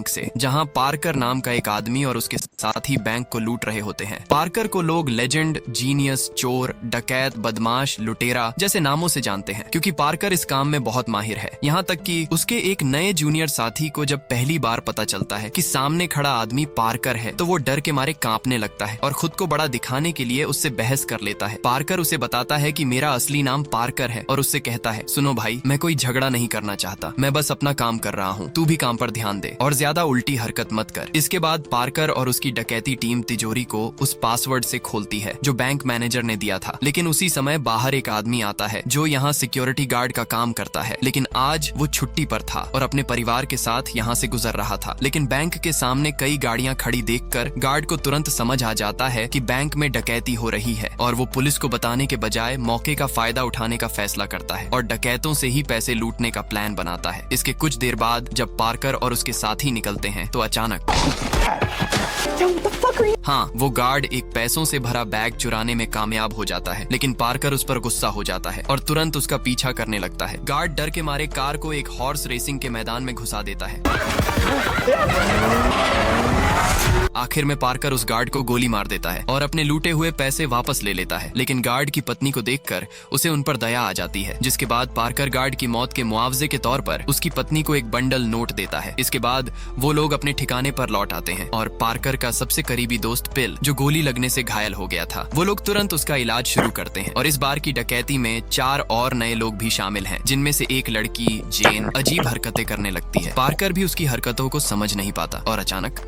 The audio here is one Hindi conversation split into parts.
बैंक से, जहां पार्कर नाम का एक आदमी और उसके साथी बैंक को लूट रहे होते हैं। पार्कर को लोग लेजेंड, जीनियस, चोर, डकैत, बदमाश, लुटेरा जैसे नामों से जानते हैं, क्योंकि पार्कर इस काम में बहुत माहिर है। यहाँ तक कि उसके एक नए जूनियर साथी को जब पहली बार पता चलता है कि सामने खड़ा आदमी पार्कर है, तो वो डर के मारे कांपने लगता है और खुद को बड़ा दिखाने के लिए उससे बहस कर लेता है। पार्कर उसे बताता है कि मेरा असली नाम पार्कर है और उससे कहता है, सुनो भाई, मैं कोई झगड़ा नहीं करना चाहता, मैं बस अपना काम कर रहा हूँ, तू भी काम पर ध्यान दे और ज्यादा उल्टी हरकत मत कर। इसके बाद पार्कर और उसकी डकैती टीम तिजोरी को उस पासवर्ड से खोलती है जो बैंक मैनेजर ने दिया था। लेकिन उसी समय बाहर एक आदमी आता है जो यहाँ सिक्योरिटी गार्ड का काम करता है, लेकिन आज वो छुट्टी पर था और अपने परिवार के साथ यहाँ से गुजर रहा था। लेकिन बैंक के सामने कई गाड़ियाँ खड़ी देखकर गार्ड को तुरंत समझ आ जाता है कि बैंक में डकैती हो रही है और वो पुलिस को बताने के बजाय मौके का फायदा उठाने का फैसला करता है और डकैतों से ही पैसे लूटने का प्लान बनाता है। इसके कुछ देर बाद जब पार्कर और उसके साथी निकलते हैं तो अचानक हाँ, वो गार्ड एक पैसों से भरा बैग चुराने में कामयाब हो जाता है, लेकिन पार्कर उस पर गुस्सा हो जाता है और तुरंत उसका पीछा करने लगता है। गार्ड डर के मारे कार को एक हॉर्स रेसिंग के मैदान में घुसा देता है। आखिर में पार्कर उस गार्ड को गोली मार देता है और अपने लूटे हुए पैसे वापस ले लेता है। लेकिन गार्ड की पत्नी को देखकर उसे उन पर दया आ जाती है, जिसके बाद पार्कर गार्ड की मौत के मुआवजे के तौर पर उसकी पत्नी को एक बंडल नोट देता है। इसके बाद वो लोग अपने ठिकाने पर लौट आते हैं और पार्कर का सबसे करीबी दोस्त पिल, जो गोली लगने से घायल हो गया था, वो लोग तुरंत उसका इलाज शुरू करते हैं। और इस बार की डकैती में 4 और नए लोग भी शामिल हैं, जिनमें से एक लड़की जेन अजीब हरकतें करने लगती है। पार्कर भी उसकी हरकतों को समझ नहीं पाता और अचानक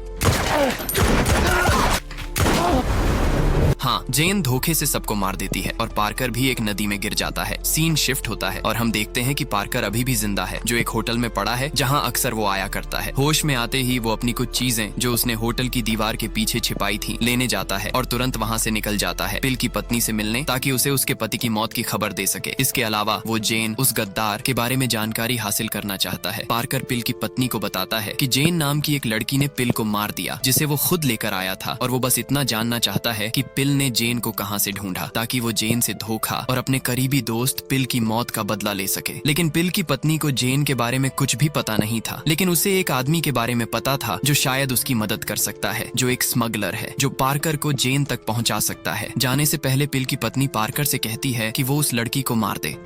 हाँ, जेन धोखे से सबको मार देती है और पार्कर भी एक नदी में गिर जाता है। सीन शिफ्ट होता है और हम देखते हैं कि पार्कर अभी भी जिंदा है, जो एक होटल में पड़ा है जहां अक्सर वो आया करता है। होश में आते ही वो अपनी कुछ चीजें जो उसने होटल की दीवार के पीछे छिपाई थी लेने जाता है और तुरंत वहां से निकल जाता है पिल की पत्नी से मिलने, ताकि उसे उसके पति की मौत की खबर दे सके। इसके अलावा वो जेन, उस गद्दार के बारे में जानकारी हासिल करना चाहता है। पार्कर पिल की पत्नी को बताता है कि जेन नाम की एक लड़की ने पिल को मार दिया, जिसे वो खुद लेकर आया था, और वो बस इतना जानना चाहता है कि पिल ने जेन को कहां से ढूंढा, ताकि वो जेन से धोखा और अपने करीबी दोस्त पिल की मौत का बदला ले सके। लेकिन पिल की पत्नी को जेन के बारे में कुछ भी पता नहीं था, लेकिन उसे एक आदमी के बारे में पता था जो शायद उसकी मदद कर सकता है, जो एक स्मगलर है जो पार्कर को जेन तक पहुंचा सकता है। जाने से पहले पिल की पत्नी पार्कर से कहती है कि वो उस लड़की को मार दे।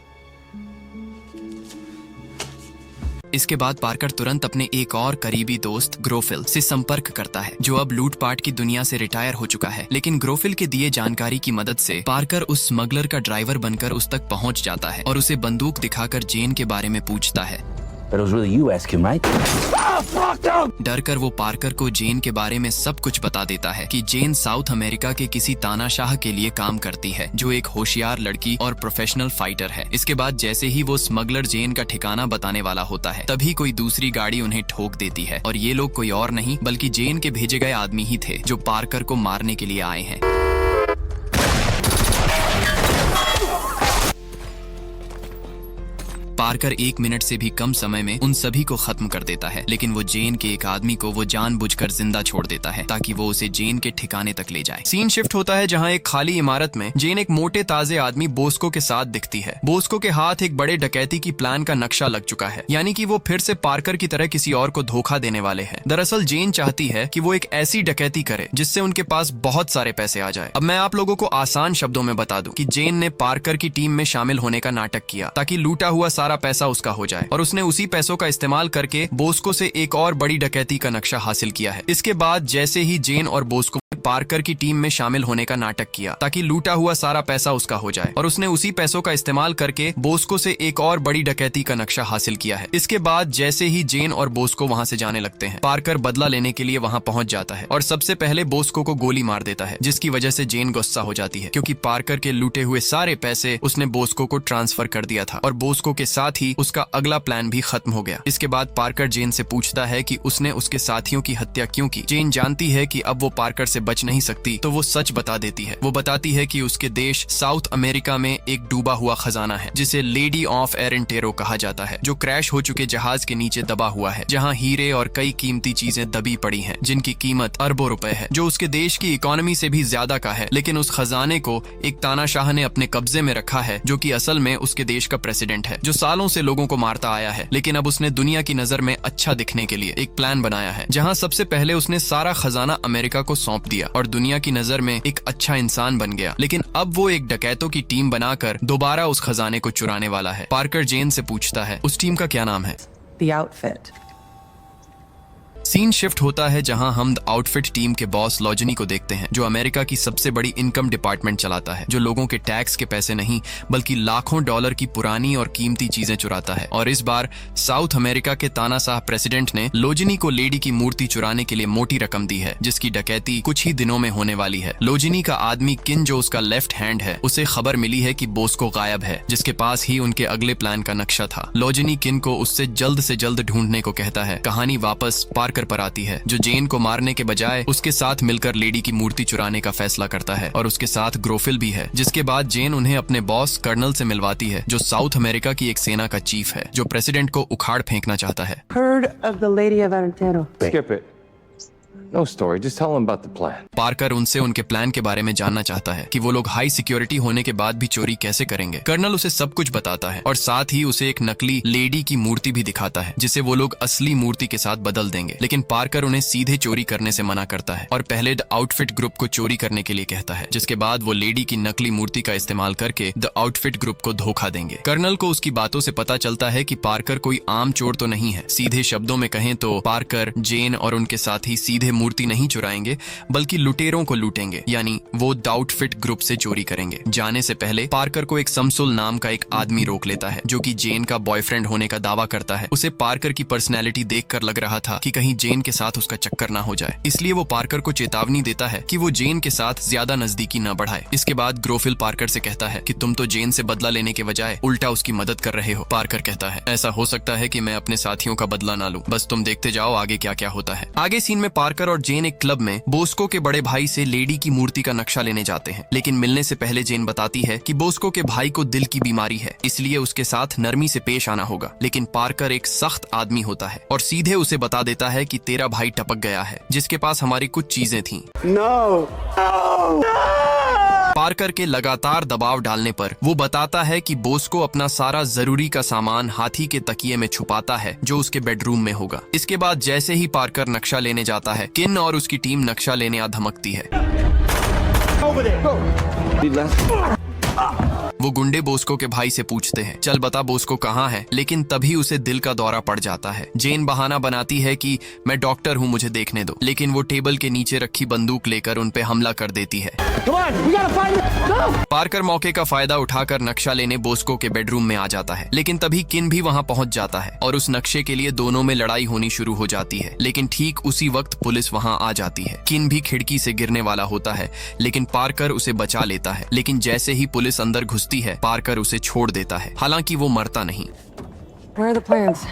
इसके बाद पार्कर तुरंत अपने एक और करीबी दोस्त ग्रोफिल से संपर्क करता है, जो अब लूटपाट की दुनिया से रिटायर हो चुका है। लेकिन ग्रोफिल के दिए जानकारी की मदद से पार्कर उस स्मगलर का ड्राइवर बनकर उस तक पहुंच जाता है और उसे बंदूक दिखाकर जेन के बारे में पूछता है। डर कर वो पार्कर को जेन के बारे में सब कुछ बता देता है कि जेन साउथ अमेरिका के किसी तानाशाह के लिए काम करती है, जो एक होशियार लड़की और प्रोफेशनल फाइटर है। इसके बाद जैसे ही वो स्मगलर जेन का ठिकाना बताने वाला होता है, तभी कोई दूसरी गाड़ी उन्हें ठोक देती है और ये लोग कोई और नहीं बल्कि जेन के भेजे गए आदमी ही थे, जो पार्कर को मारने के लिए आए हैं। पार्कर 1 मिनट से भी कम समय में उन सभी को खत्म कर देता है, लेकिन वो जेन के एक आदमी को वो जानबूझकर जिंदा छोड़ देता है ताकि वो उसे जेन के ठिकाने तक ले जाए। सीन शिफ्ट होता है जहां एक खाली इमारत में जेन एक मोटे ताजे आदमी बोस्को के साथ दिखती है। बोस्को के हाथ एक बड़े डकैती की प्लान का नक्शा लग चुका है, यानी कि वो फिर से पार्कर की तरह किसी और को धोखा देने वाले हैं। दरअसल जेन चाहती है कि वो एक ऐसी डकैती करे जिससे उनके पास बहुत सारे पैसे आ जाए। अब मैं आप लोगों को आसान शब्दों में बता दूं कि जेन ने पार्कर की टीम में शामिल होने का नाटक किया ताकि लूटा हुआ सारा पैसा उसका हो जाए, और उसने उसी पैसों का इस्तेमाल करके बोस्को से एक और बड़ी डकैती का नक्शा हासिल किया है। इसके बाद जैसे ही जेन और बोस्को पार्कर की टीम में शामिल होने का नाटक किया ताकि लूटा हुआ सारा पैसा उसका हो जाए, और उसने उसी पैसों का इस्तेमाल करके बोस्को से एक और बड़ी डकैती का नक्शा हासिल किया है। इसके बाद जैसे ही जेन और बोस्को वहां से जाने लगते हैं, पार्कर बदला लेने के लिए वहां पहुंच जाता है और सबसे पहले बोस्को को गोली मार देता है, जिसकी वजह से जेन गुस्सा हो जाती है, क्योंकि पार्कर के लूटे हुए सारे पैसे उसने बोस्को को ट्रांसफर कर दिया था और बोस्को के साथ ही उसका अगला प्लान भी खत्म हो गया। इसके बाद पार्कर जेन से पूछता है कि उसने उसके साथियों की हत्या क्यों की। जेन जानती है कि अब वो पार्कर से बच नहीं सकती तो वो सच बता देती है। वो बताती है कि उसके देश साउथ अमेरिका में एक डूबा हुआ खजाना है जिसे लेडी ऑफ एरेंटेरो कहा जाता है, जो क्रैश हो चुके जहाज के नीचे दबा हुआ है, जहाँ हीरे और कई कीमती चीजें दबी पड़ी हैं जिनकी कीमत अरबों रुपए है, जो उसके देश की इकोनॉमी से भी ज्यादा का है। लेकिन उस खजाने को एक तानाशाह ने अपने कब्जे में रखा है, जो कि असल में उसके देश का प्रेसिडेंट है, जो सालों से लोगों को मारता आया है। लेकिन अब उसने दुनिया की नजर में अच्छा दिखने के लिए एक प्लान बनाया है, जहां सबसे पहले उसने सारा खजाना अमेरिका को सौंप दिया और दुनिया की नजर में एक अच्छा इंसान बन गया। लेकिन अब वो एक डकैतों की टीम बनाकर दोबारा उस खजाने को चुराने वाला है। पार्कर जेन से पूछता है उस टीम का क्या नाम है। The outfit. सीन शिफ्ट होता है जहां हम द आउटफिट टीम के बॉस लॉजनी को देखते हैं, जो अमेरिका की सबसे बड़ी इनकम डिपार्टमेंट चलाता है, जो लोगों के टैक्स के पैसे नहीं बल्कि लाखों डॉलर की पुरानी और कीमती चीजें चुराता है। और इस बार साउथ अमेरिका के तानाशाह प्रेसिडेंट ने लोजनी को लेडी की मूर्ति चुराने के लिए मोटी रकम दी है, जिसकी डकैती कुछ ही दिनों में होने वाली है। लोजनी का आदमी किन, जो उसका लेफ्ट हैंड है, उसे खबर मिली है कि बोस्को गायब है, जिसके पास ही उनके अगले प्लान का नक्शा था। लोजनी किन को उससे जल्द ढूंढने को कहता है। कहानी वापस पार्कर पर आती है, जो जेन को मारने के बजाय उसके साथ मिलकर लेडी की मूर्ति चुराने का फैसला करता है, और उसके साथ ग्रोफिल भी है। जिसके बाद जेन उन्हें अपने बॉस कर्नल से मिलवाती है, जो साउथ अमेरिका की एक सेना का चीफ है, जो प्रेसिडेंट को उखाड़ फेंकना चाहता है। Heard of the Lady of Arentero. Skip it. No story, just tell him about the plan. Parker उनसे उनके प्लान के बारे में जानना चाहता है कि वो लोग हाई सिक्योरिटी होने के बाद भी चोरी कैसे करेंगे। कर्नल उसे सब कुछ बताता है और साथ ही उसे एक नकली लेडी की मूर्ति भी दिखाता है, जिसे वो लोग असली मूर्ति के साथ बदल देंगे। लेकिन पार्कर उन्हें सीधे चोरी करने से मना करता है और पहले द आउटफिट ग्रुप को चोरी करने के लिए कहता है, जिसके बाद वो लेडी की नकली मूर्ति का इस्तेमाल करके द आउटफिट ग्रुप को धोखा देंगे। कर्नल को उसकी बातों से पता चलता है कि पार्कर कोई आम चोर तो नहीं है। सीधे शब्दों में कहें तो पार्कर, जेन और उनके साथी सीधे मूर्ति नहीं चुराएंगे बल्कि लुटेरों को लूटेंगे, यानी वो द आउटफिट ग्रुप से चोरी करेंगे। जाने से पहले पार्कर को एक समसुल नाम का एक आदमी रोक लेता है, जो कि जेन का बॉयफ्रेंड होने का दावा करता है। उसे पार्कर की पर्सनैलिटी देखकर लग रहा था कि कहीं जेन के साथ उसका चक्कर ना हो जाए, इसलिए वो पार्कर को चेतावनी देता है कि वो जेन के साथ ज्यादा नजदीकी न बढ़ाए। इसके बाद ग्रोफिल पार्कर से कहता है कि तुम तो जेन से बदला लेने के बजाय उल्टा उसकी मदद कर रहे हो। पार्कर कहता है ऐसा हो सकता है कि मैं अपने साथियों का बदला ना लूं, बस तुम देखते जाओ आगे क्या क्या होता है। आगे सीन में पार्कर और जेन एक क्लब में बोस्को के बड़े भाई से लेडी की मूर्ति का नक्शा लेने जाते हैं। लेकिन मिलने से पहले जेन बताती है कि बोस्को के भाई को दिल की बीमारी है, इसलिए उसके साथ नरमी से पेश आना होगा। लेकिन पार्कर एक सख्त आदमी होता है और सीधे उसे बता देता है कि तेरा भाई टपक गया है, जिसके पास हमारी कुछ चीजें थीं। पार्कर के लगातार दबाव डालने पर वो बताता है कि बोस्को अपना सारा जरूरी का सामान हाथी के तकिए में छुपाता है, जो उसके बेडरूम में होगा। इसके बाद जैसे ही पार्कर नक्शा लेने जाता है, किन और उसकी टीम नक्शा लेने आ धमकती है। वो गुंडे बोस्को के भाई से पूछते हैं चल बता बोस्को कहाँ है, लेकिन तभी उसे दिल का दौरा पड़ जाता है। जेन बहाना बनाती है कि मैं डॉक्टर हूँ, मुझे देखने दो, लेकिन वो टेबल के नीचे रखी बंदूक लेकर उन पे हमला कर देती है। पार्कर मौके का फायदा उठाकर नक्शा लेने बोस्को के बेडरूम में आ जाता है, लेकिन तभी किन भी वहाँ पहुँच जाता है और उस नक्शे के लिए दोनों में लड़ाई होनी शुरू हो जाती है। लेकिन ठीक उसी वक्त पुलिस वहाँ आ जाती है। किन भी खिड़की से गिरने वाला होता है, लेकिन पार्कर उसे बचा लेता है। लेकिन जैसे ही पुलिस अंदर घुसती है, पार्कर उसे छोड़ देता है, हालांकि वो मरता नहीं। Where are the plans?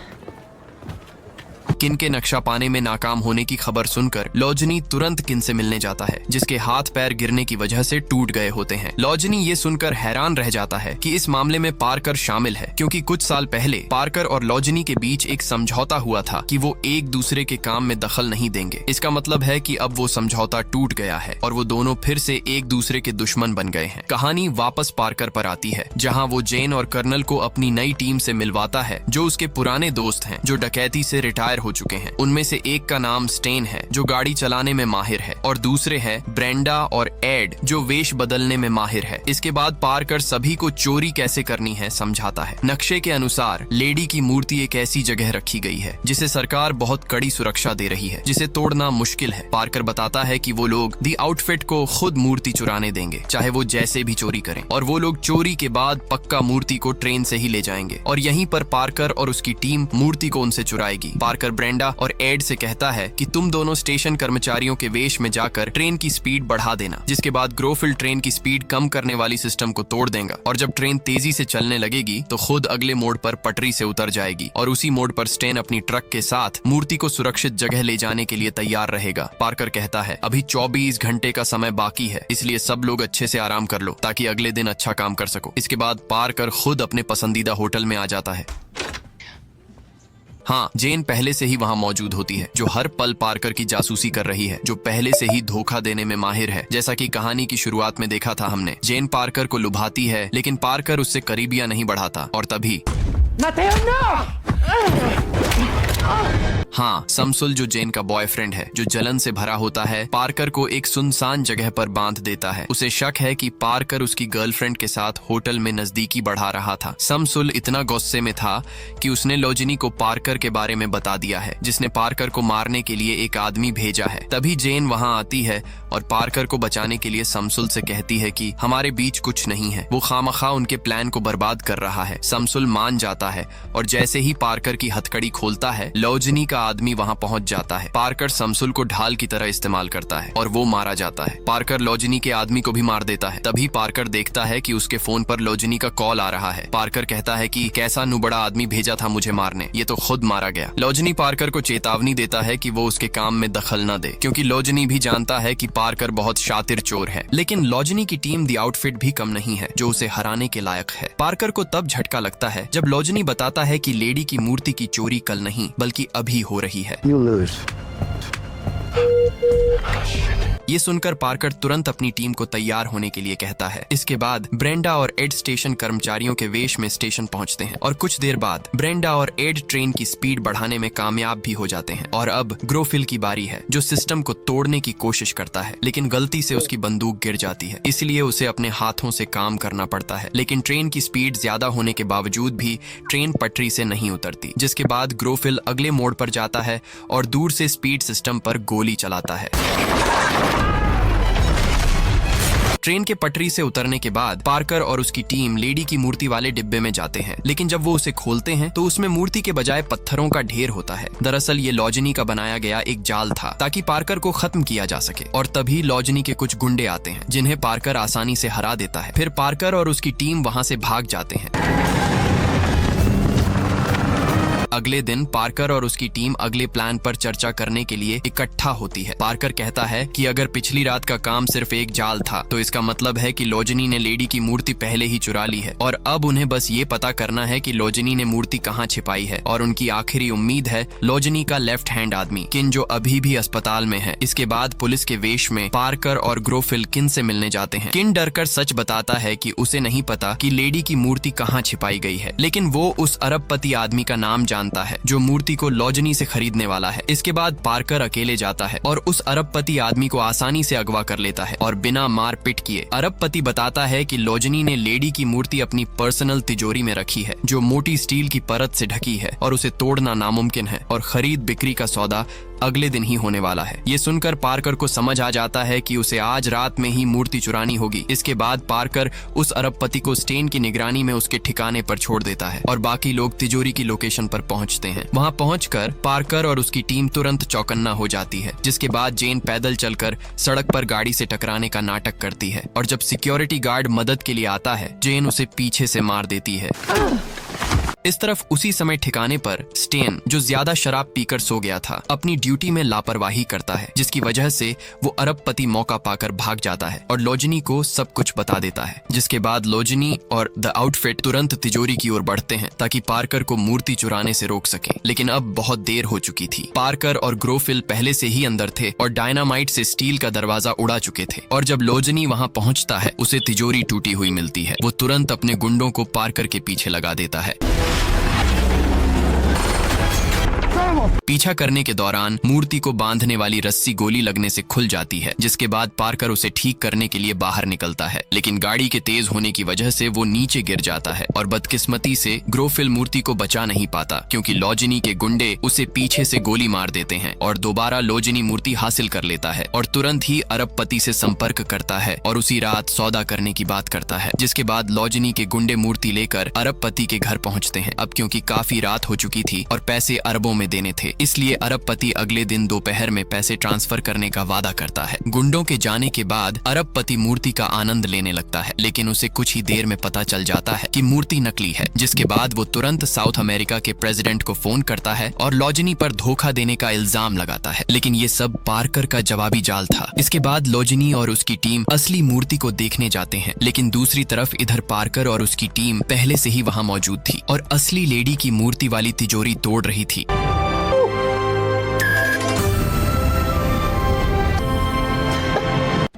किन के नक्शा पाने में नाकाम होने की खबर सुनकर लॉजनी तुरंत किन से मिलने जाता है, जिसके हाथ पैर गिरने की वजह से टूट गए होते हैं। लॉजनी ये सुनकर हैरान रह जाता है कि इस मामले में पार्कर शामिल है, क्योंकि कुछ साल पहले पार्कर और लॉजनी के बीच एक समझौता हुआ था कि वो एक दूसरे के काम में दखल नहीं देंगे। इसका मतलब है कि अब वो समझौता टूट गया है और वो दोनों फिर से एक दूसरे के दुश्मन बन गए हैं। कहानी वापस पार्कर पर आती है, जहाँ वो जेन और कर्नल को अपनी नई टीम से मिलवाता है, जो उसके पुराने दोस्त हैं, जो डकैती से रिटायर हो चुके हैं। उनमें से एक का नाम स्टेन है, जो गाड़ी चलाने में माहिर है, और दूसरे है ब्रेंडा और एड, जो वेश बदलने में माहिर है। इसके बाद पार्कर सभी को चोरी कैसे करनी है समझाता है। नक्शे के अनुसार लेडी की मूर्ति एक ऐसी जगह रखी गई है जिसे सरकार बहुत कड़ी सुरक्षा दे रही है, जिसे तोड़ना मुश्किल है। पार्कर बताता है कि वो लोग दी आउटफिट को खुद मूर्ति चुराने देंगे, चाहे वो जैसे भी चोरी करें, और वो लोग चोरी के बाद पक्का मूर्ति को ट्रेन से ही ले जाएंगे और यहीं पर पार्कर और उसकी टीम मूर्ति को उनसे चुराएगी। पार्कर ब्रेंडा और एड से कहता है कि तुम दोनों स्टेशन कर्मचारियों के वेश में जाकर ट्रेन की स्पीड बढ़ा देना, जिसके बाद ग्रोफिल ट्रेन की स्पीड कम करने वाली सिस्टम को तोड़ देगा और जब ट्रेन तेजी से चलने लगेगी तो खुद अगले मोड़ पर पटरी से उतर जाएगी और उसी मोड़ पर स्टेन अपनी ट्रक के साथ मूर्ति को सुरक्षित जगह ले जाने के लिए तैयार रहेगा। पार्कर कहता है अभी 24 घंटे का समय बाकी है, इसलिए सब लोग अच्छे से आराम कर लो ताकि अगले दिन अच्छा काम कर सको। इसके बाद पार्कर खुद अपने पसंदीदा होटल में आ जाता है। हाँ, जेन पहले से ही वहाँ मौजूद होती है, जो हर पल पार्कर की जासूसी कर रही है, जो पहले से ही धोखा देने में माहिर है। जैसा कि कहानी की शुरुआत में देखा था हमने, जेन पार्कर को लुभाती है लेकिन पार्कर उससे करीबियां नहीं बढ़ाता और तभी Mateo, no! हाँ, समसुल जो जेन का बॉयफ्रेंड है, जो जलन से भरा होता है, पार्कर को एक सुनसान जगह पर बांध देता है। उसे शक है कि पार्कर उसकी गर्लफ्रेंड के साथ होटल में नजदीकी बढ़ा रहा था। समसुल इतना गुस्से में था कि उसने लोजनी को पार्कर के बारे में बता दिया है, जिसने पार्कर को मारने के लिए एक आदमी भेजा है। तभी जेन वहाँ आती है और पार्कर को बचाने के लिए समसुल से कहती है कि हमारे बीच कुछ नहीं है, वो खामखा उनके प्लान को बर्बाद कर रहा है। समसुल मान जाता है और जैसे ही पार्कर की हथकड़ी खोलता है, लोजनी का आदमी वहां पहुंच जाता है। पार्कर समसुल को ढाल की तरह इस्तेमाल करता है और वो मारा जाता है। पार्कर लोजनी के आदमी को भी मार देता है। तभी पार्कर देखता है कि उसके फोन पर लोजनी का कॉल आ रहा है। पार्कर कहता है कि कैसा नुबड़ा आदमी भेजा था मुझे मारने, ये तो खुद मारा गया। लोजनी पार्कर को चेतावनी देता है कि वो उसके काम में दखल न दे, क्योंकि लोजनी भी जानता है कि पार्कर बहुत शातिर चोर है। लेकिन लोजनी की टीम द आउटफिट भी कम नहीं है जो उसे हराने के लायक है। पार्कर को तब झटका लगता है जब लोजनी बताता है कि लेडी की मूर्ति की चोरी कल नहीं बल्कि अभी हो रही है। You lose. ये सुनकर पार्कर तुरंत अपनी टीम को तैयार होने के लिए कहता है। इसके बाद ब्रेंडा और एड स्टेशन कर्मचारियों के वेश में स्टेशन पहुंचते हैं और कुछ देर बाद ब्रेंडा और एड ट्रेन की स्पीड बढ़ाने में कामयाब भी हो जाते हैं। और अब ग्रोफिल की बारी है, जो सिस्टम को तोड़ने की कोशिश करता है, लेकिन गलती से उसकी बंदूक गिर जाती है, इसलिए उसे अपने हाथों से काम करना पड़ता है। लेकिन ट्रेन की स्पीड ज्यादा होने के बावजूद भी ट्रेन पटरी से नहीं उतरती, जिसके बाद ग्रोफिल अगले मोड़ पर जाता है और दूर से स्पीड सिस्टम पर गोली चलाता है। ट्रेन के पटरी से उतरने के बाद पार्कर और उसकी टीम लेडी की मूर्ति वाले डिब्बे में जाते हैं, लेकिन जब वो उसे खोलते हैं तो उसमें मूर्ति के बजाय पत्थरों का ढेर होता है। दरअसल ये लोजनी का बनाया गया एक जाल था ताकि पार्कर को खत्म किया जा सके। और तभी लोजनी के कुछ गुंडे आते हैं जिन्हें पार्कर आसानी से हरा देता है। फिर पार्कर और उसकी टीम वहां से भाग जाते हैं। अगले दिन पार्कर और उसकी टीम अगले प्लान पर चर्चा करने के लिए इकट्ठा होती है। पार्कर कहता है कि अगर पिछली रात का काम सिर्फ एक जाल था तो इसका मतलब है कि लोजनी ने लेडी की मूर्ति पहले ही चुरा ली है और अब उन्हें बस ये पता करना है कि लोजनी ने मूर्ति कहाँ छिपाई है। और उनकी आखिरी उम्मीद है लोजनी का लेफ्ट हैंड आदमी किन, जो अभी भी अस्पताल में है। इसके बाद पुलिस के वेश में पार्कर और ग्रोफिल किन से मिलने जाते हैं। किन डरकर सच बताता है कि उसे नहीं पता कि लेडी की मूर्ति कहाँ छिपाई गई है, लेकिन वो उस अरबपति आदमी का नाम जानता है जो मूर्ति को लोजनी से खरीदने वाला है। इसके बाद पार्कर अकेले जाता है और उस अरबपति आदमी को आसानी से अगवा कर लेता है और बिना मार पिट किए अरबपति बताता है कि लोजनी ने लेडी की मूर्ति अपनी पर्सनल तिजोरी में रखी है, जो मोटी स्टील की परत से ढकी है और उसे तोड़ना नामुमकिन है और खरीद बिक्री का सौदा अगले दिन ही होने वाला है। ये सुनकर पार्कर को समझ आ जाता है कि उसे आज रात में ही मूर्ति चुरानी होगी। इसके बाद पार्कर उस अरबपति को स्टेन की निगरानी में उसके ठिकाने पर छोड़ देता है और बाकी लोग तिजोरी की लोकेशन पर पहुंचते हैं। वहां पहुंचकर पार्कर और उसकी टीम तुरंत चौकन्ना हो जाती है, जिसके बाद जेन पैदल चलकर सड़क पर गाड़ी से टकराने का नाटक करती है और जब सिक्योरिटी गार्ड मदद के लिए आता है, जेन उसे पीछे से मार देती है। इस तरफ उसी समय ठिकाने पर स्टेन, जो ज्यादा शराब पीकर सो गया था, अपनी ड्यूटी में लापरवाही करता है, जिसकी वजह से वो अरबपति मौका पाकर भाग जाता है और लोजनी को सब कुछ बता देता है। जिसके बाद लोजनी और द आउटफिट तुरंत तिजोरी की ओर बढ़ते हैं ताकि पार्कर को मूर्ति चुराने से रोक सके, लेकिन अब बहुत देर हो चुकी थी। पार्कर और ग्रोफिल पहले से ही अंदर थे और डायनामाइट से स्टील का दरवाजा उड़ा चुके थे और जब लोजनी वहां पहुंचता है उसे तिजोरी टूटी हुई मिलती है। वो तुरंत अपने गुंडों को पार्कर के पीछे लगा देता है। पीछा करने के दौरान मूर्ति को बांधने वाली रस्सी गोली लगने से खुल जाती है, जिसके बाद पार्कर उसे ठीक करने के लिए बाहर निकलता है, लेकिन गाड़ी के तेज होने की वजह से वो नीचे गिर जाता है और बदकिस्मती से ग्रोफिल मूर्ति को बचा नहीं पाता, क्योंकि लोजनी के गुंडे उसे पीछे से गोली मार देते हैं और दोबारा लोजनी मूर्ति हासिल कर लेता है और तुरंत ही अरबपति से संपर्क करता है और उसी रात सौदा करने की बात करता है। जिसके बाद लोजनी के गुंडे मूर्ति लेकर अरबपति के घर पहुंचते हैं। अब क्योंकि काफी रात हो चुकी थी और पैसे अरबों में देने थे, सके, इसलिए अरबपति अगले दिन दोपहर में पैसे ट्रांसफर करने का वादा करता है। गुंडों के जाने के बाद अरबपति मूर्ति का आनंद लेने लगता है, लेकिन उसे कुछ ही देर में पता चल जाता है कि मूर्ति नकली है, जिसके बाद वो तुरंत साउथ अमेरिका के प्रेसिडेंट को फोन करता है और लॉजनी पर धोखा देने का इल्जाम लगाता है। लेकिन ये सब पार्कर का जवाबी जाल था। इसके बाद लॉजनी और उसकी टीम असली मूर्ति को देखने जाते हैं, लेकिन दूसरी तरफ इधर पार्कर और उसकी टीम पहले से ही वहां मौजूद थी और असली लेडी की मूर्ति वाली तिजोरी तोड़ रही थी।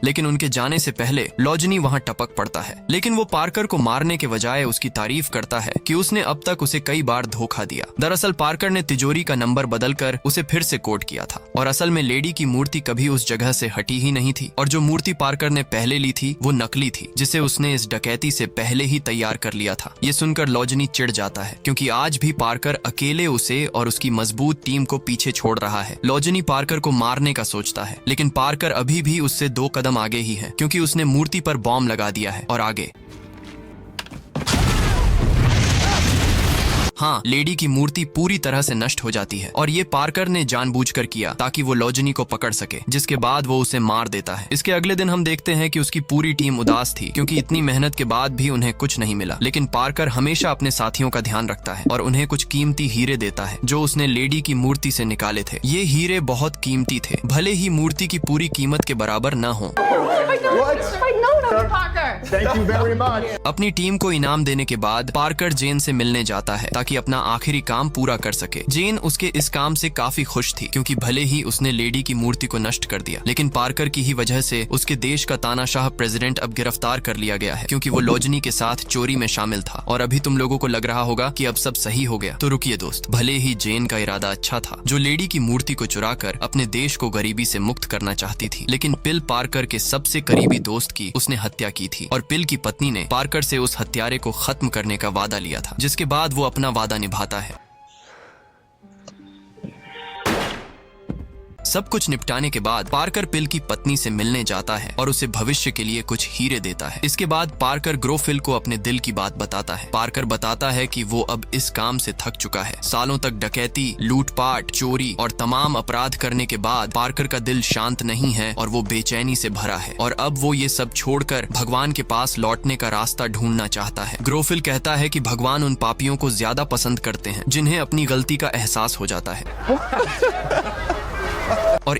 लेकिन उनके जाने से पहले लॉजनी वहां टपक पड़ता है, लेकिन वो पार्कर को मारने के बजाय उसकी तारीफ करता है कि उसने अब तक उसे कई बार धोखा दिया। दरअसल पार्कर ने तिजोरी का नंबर बदलकर उसे फिर से कोड किया था और असल में लेडी की मूर्ति कभी उस जगह से हटी ही नहीं थी और जो मूर्ति पार्कर ने पहले ली थी वो नकली थी, जिसे उसने इस डकैती से पहले ही तैयार कर लिया था। ये सुनकर लॉजनी चिढ़ जाता है, क्योंकि आज भी पार्कर अकेले उसे और उसकी मजबूत टीम को पीछे छोड़ रहा है। लॉजनी पार्कर को मारने का सोचता है, लेकिन पार्कर अभी भी उससे 2 कदम आगे ही है, क्योंकि उसने मूर्ति पर बॉम्ब लगा दिया है और आगे हाँ, लेडी की मूर्ति पूरी तरह से नष्ट हो जाती है और ये पार्कर ने जानबूझकर किया ताकि वो लॉजनी को पकड़ सके, जिसके बाद वो उसे मार देता है। इसके अगले दिन हम देखते हैं कि उसकी पूरी टीम उदास थी, क्योंकि इतनी मेहनत के बाद भी उन्हें कुछ नहीं मिला। लेकिन पार्कर हमेशा अपने साथियों का ध्यान रखता है और उन्हें कुछ कीमती हीरे देता है जो उसने लेडी की मूर्ति से निकाले थे। ये हीरे बहुत कीमती थे, भले ही मूर्ति की पूरी कीमत के बराबर न हो। Thank you very much. अपनी टीम को इनाम देने के बाद पार्कर जेन से मिलने जाता है ताकि अपना आखिरी काम पूरा कर सके। जेन उसके इस काम से काफी खुश थी, क्योंकि भले ही उसने लेडी की मूर्ति को नष्ट कर दिया, लेकिन पार्कर की ही वजह से उसके देश का तानाशाह प्रेसिडेंट अब गिरफ्तार कर लिया गया है, क्योंकि वो लॉजनी के साथ चोरी में शामिल था। और अभी तुम लोगों को लग रहा होगा कि अब सब सही हो गया, तो रुकिए दोस्त, भले ही जेन का इरादा अच्छा था, जो लेडी की मूर्ति को चुराकर अपने देश को गरीबी से मुक्त करना चाहती थी, लेकिन पिल पार्कर के सबसे करीबी दोस्त की उसने हत्या की थी और पिल की पत्नी ने पार्कर से उस हत्यारे को खत्म करने का वादा लिया था, जिसके बाद वो अपना वादा निभाता है। सब कुछ निपटाने के बाद पार्कर पिल की पत्नी से मिलने जाता है और उसे भविष्य के लिए कुछ हीरे देता है। इसके बाद पार्कर ग्रोफिल को अपने दिल की बात बताता है। पार्कर बताता है कि वो अब इस काम से थक चुका है। सालों तक डकैती, लूटपाट, चोरी और तमाम अपराध करने के बाद पार्कर का दिल शांत नहीं है और वो बेचैनी से भरा है और अब वो ये सब छोड़कर भगवान के पास लौटने का रास्ता ढूंढना चाहता है। ग्रोफिल कहता है कि भगवान उन पापियों को ज्यादा पसंद करते हैं जिन्हें अपनी गलती का एहसास हो जाता है।